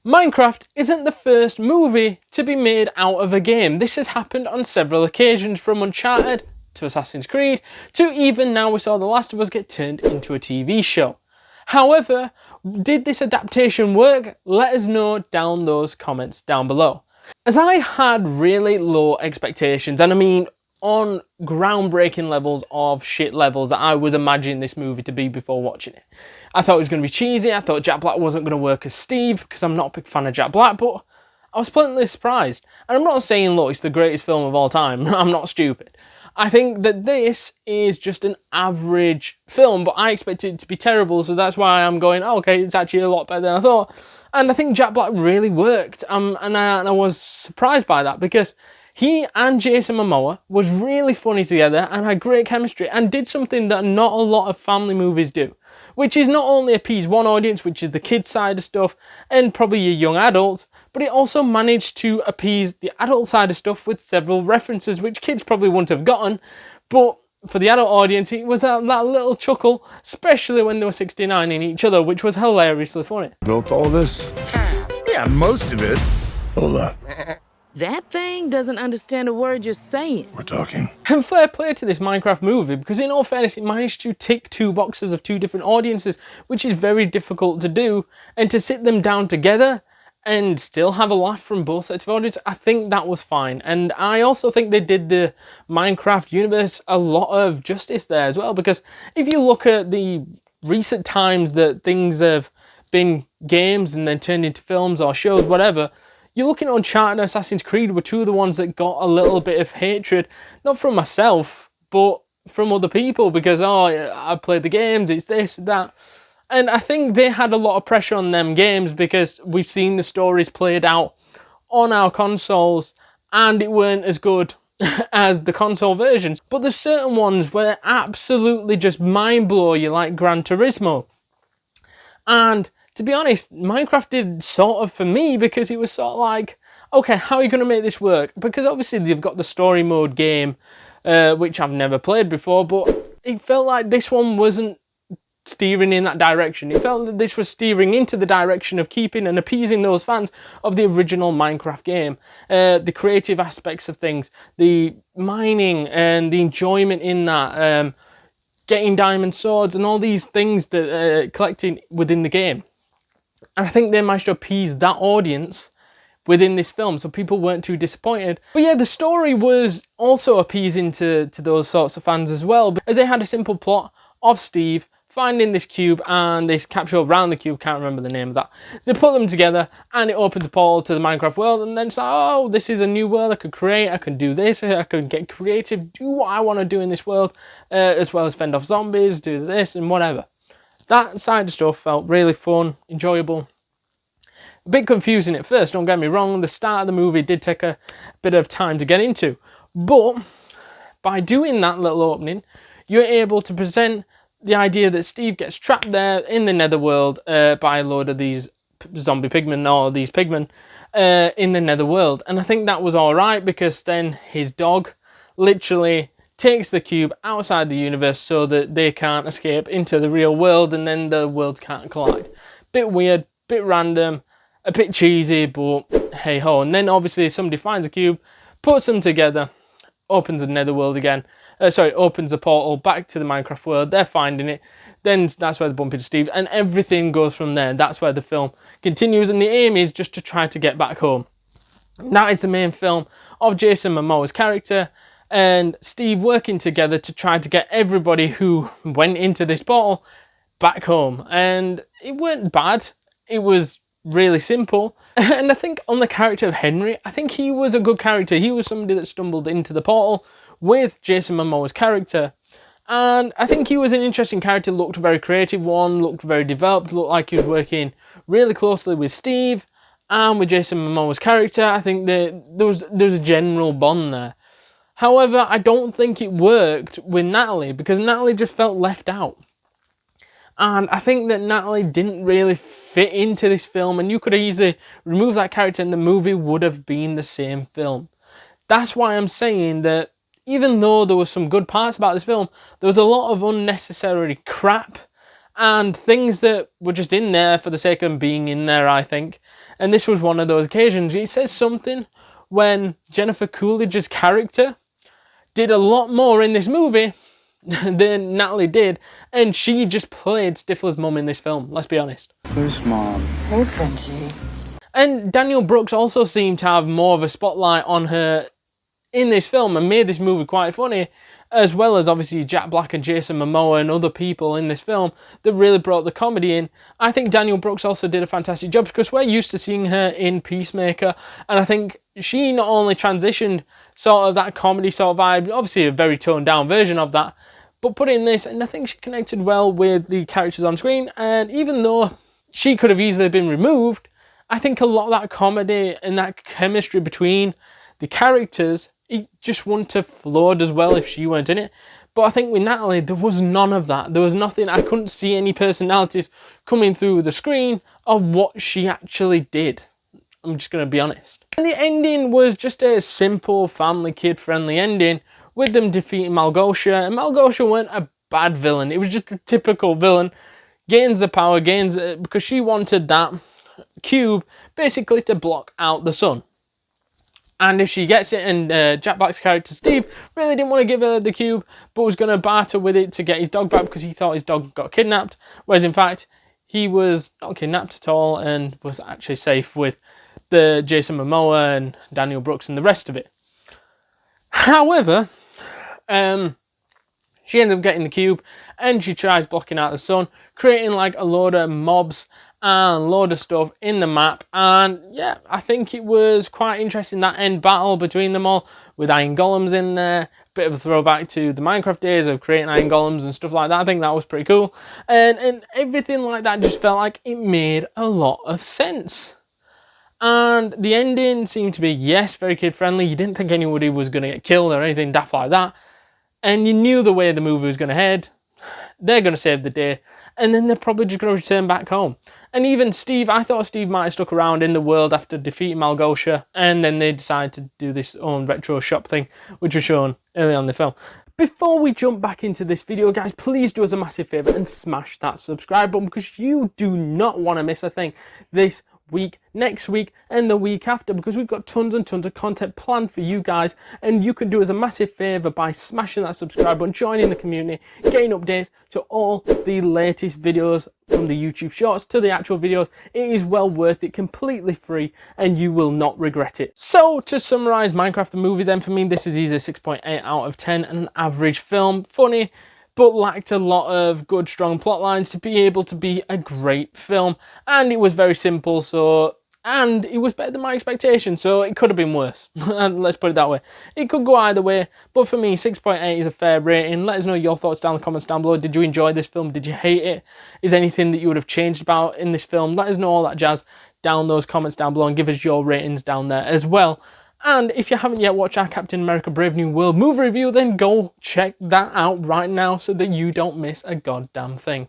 Minecraft isn't the first movie to be made out of a game. This has happened on several occasions, from Uncharted to Assassin's Creed to even now we saw The Last of Us get turned into a TV show. However, did this adaptation work? Let us know down those comments down below. As I had really low expectations, and I mean on groundbreaking levels of shit levels that I was imagining this movie to be before watching it. I thought it was going to be cheesy, I thought Jack Black wasn't going to work as Steve, because I'm not a big fan of Jack Black, but I was pleasantly surprised. And I'm not saying, look, it's the greatest film of all time, I'm not stupid. I think that this is just an average film, but I expected it to be terrible, so that's why I'm going, oh, okay, it's actually a lot better than I thought. And I think Jack Black really worked, and I was surprised by that, because he and Jason Momoa was really funny together and had great chemistry and did something that not a lot of family movies do, which is not only appease one audience, which is the kids side of stuff and probably your young adults, but it also managed to appease the adult side of stuff with several references which kids probably wouldn't have gotten, but for the adult audience it was that little chuckle, especially when they were 69 in each other, which was hilariously funny. Built all this? Yeah, most of it. Hold on. That thing doesn't understand a word you're saying. We're talking. And fair play to this Minecraft movie, because in all fairness, it managed to tick two boxes of two different audiences, which is very difficult to do, and to sit them down together and still have a laugh from both sets of audience, I think that was fine. And I also think they did the Minecraft universe a lot of justice there as well, because if you look at the recent times that things have been games and then turned into films or shows, whatever, you're looking at Uncharted and Assassin's Creed were two of the ones that got a little bit of hatred, not from myself, but from other people, because, oh, I played the games, it's this, that. And I think they had a lot of pressure on them games because we've seen the stories played out on our consoles and it weren't as good as the console versions. But there's certain ones where absolutely just mind blow you, like Gran Turismo. And to be honest, Minecraft did sort of for me, because it was sort of like, okay, how are you going to make this work? Because obviously they've got the story mode game, which I've never played before, but it felt like this one wasn't steering in that direction. It felt that this was steering into the direction of keeping and appeasing those fans of the original Minecraft game. The creative aspects of things, the mining and the enjoyment in that, getting diamond swords and all these things that collecting within the game. And I think they managed to appease that audience within this film, so people weren't too disappointed. But yeah, the story was also appeasing to those sorts of fans as well, as they had a simple plot of Steve finding this cube and this capsule around the cube, can't remember the name of that. They put them together and it opens a portal to the Minecraft world, and then it's like, oh, this is a new world I could create, I can do this, I can get creative, do what I want to do in this world, as well as fend off zombies, do this and whatever. That side of stuff felt really fun, enjoyable. A bit confusing at first, don't get me wrong, the start of the movie did take a bit of time to get into, but by doing that little opening, you're able to present the idea that Steve gets trapped there in the netherworld by a load of these zombie pigmen, or these pigmen, in the netherworld. And I think that was alright, because then his dog literally takes the cube outside the universe so that they can't escape into the real world, and then the worlds can't collide. Bit weird, bit random, a bit cheesy, but hey ho. And then obviously somebody finds a cube, puts them together, opens the netherworld again, opens the portal back to the Minecraft world, they're finding it, then that's where they bump into Steve, and everything goes from there. That's where the film continues, and the aim is just to try to get back home. That is the main film of Jason Momoa's character and Steve working together to try to get everybody who went into this portal back home. And it weren't bad, it was really simple. And I think on the character of Henry, I think he was a good character. He was somebody that stumbled into the portal with Jason Momoa's character, and I think he was an interesting character, looked very creative one, looked very developed, looked like he was working really closely with Steve and with Jason Momoa's character. I think that there was a general bond there. However, I don't think it worked with Natalie, because Natalie just felt left out. And I think that Natalie didn't really fit into this film, and you could easily remove that character and the movie would have been the same film. That's why I'm saying that even though there were some good parts about this film, there was a lot of unnecessary crap and things that were just in there for the sake of being in there, I think. And this was one of those occasions. It says something when Jennifer Coolidge's character did a lot more in this movie than Natalie did, and she just played Stifler's mum in this film, let's be honest. Where's Mom? Hey, Frenchie. And Daniel Brooks also seemed to have more of a spotlight on her in this film and made this movie quite funny, as well as obviously Jack Black and Jason Momoa and other people in this film that really brought the comedy in. I think Daniel Brooks also did a fantastic job because we're used to seeing her in Peacemaker, and I think she not only transitioned sort of that comedy sort of vibe, obviously a very toned down version of that, but put in this, and I think she connected well with the characters on screen. And even though she could have easily been removed, I think a lot of that comedy and that chemistry between the characters, it just wouldn't have flowed as well if she weren't in it. But I think with Natalie, there was none of that. There was nothing. I couldn't see any personalities coming through the screen of what she actually did. I'm just going to be honest. And the ending was just a simple, family, kid-friendly ending with them defeating Malgosha. And Malgosha weren't a bad villain. It was just a typical villain. Gains the power, because she wanted that cube basically to block out the sun. And if she gets it, and Jack Black's character Steve really didn't want to give her the cube, but was going to barter with it to get his dog back because he thought his dog got kidnapped, whereas in fact he was not kidnapped at all and was actually safe with the Jason Momoa and Daniel Brooks and the rest of it. However, she ends up getting the cube and she tries blocking out the sun, creating like a load of mobs and a load of stuff in the map. And yeah, I think it was quite interesting, that end battle between them all with iron golems in there. Bit of a throwback to the Minecraft days of creating iron golems and stuff like that. I think that was pretty cool. And everything like that just felt like it made a lot of sense. And the ending seemed to be, yes, very kid-friendly. You didn't think anybody was going to get killed or anything daft like that. And you knew the way the movie was going to head. They're going to save the day. And then they're probably just going to return back home. And even Steve, I thought Steve might have stuck around in the world after defeating Malgosha. And then they decided to do this own retro shop thing, which was shown early on in the film. Before we jump back into this video, guys, please do us a massive favour and smash that subscribe button, because you do not want to miss a thing this week, next week, and the week after, because we've got tons and tons of content planned for you guys. And you can do us a massive favour by smashing that subscribe button, joining the community, getting updates to all the latest videos from the YouTube shorts to the actual videos. It is well worth it, completely free, and you will not regret it. So to summarise Minecraft the movie then, for me this is easily 6.8 out of 10, an average film, funny, but lacked a lot of good, strong plot lines to be able to be a great film. And it was very simple, and it was better than my expectations, so it could have been worse. Let's put it that way. It could go either way, but for me, 6.8 is a fair rating. Let us know your thoughts down in the comments down below. Did you enjoy this film? Did you hate it? Is there anything that you would have changed about in this film? Let us know all that jazz down those comments down below, and give us your ratings down there as well. And if you haven't yet watched our Captain America Brave New World movie review, then go check that out right now so that you don't miss a goddamn thing.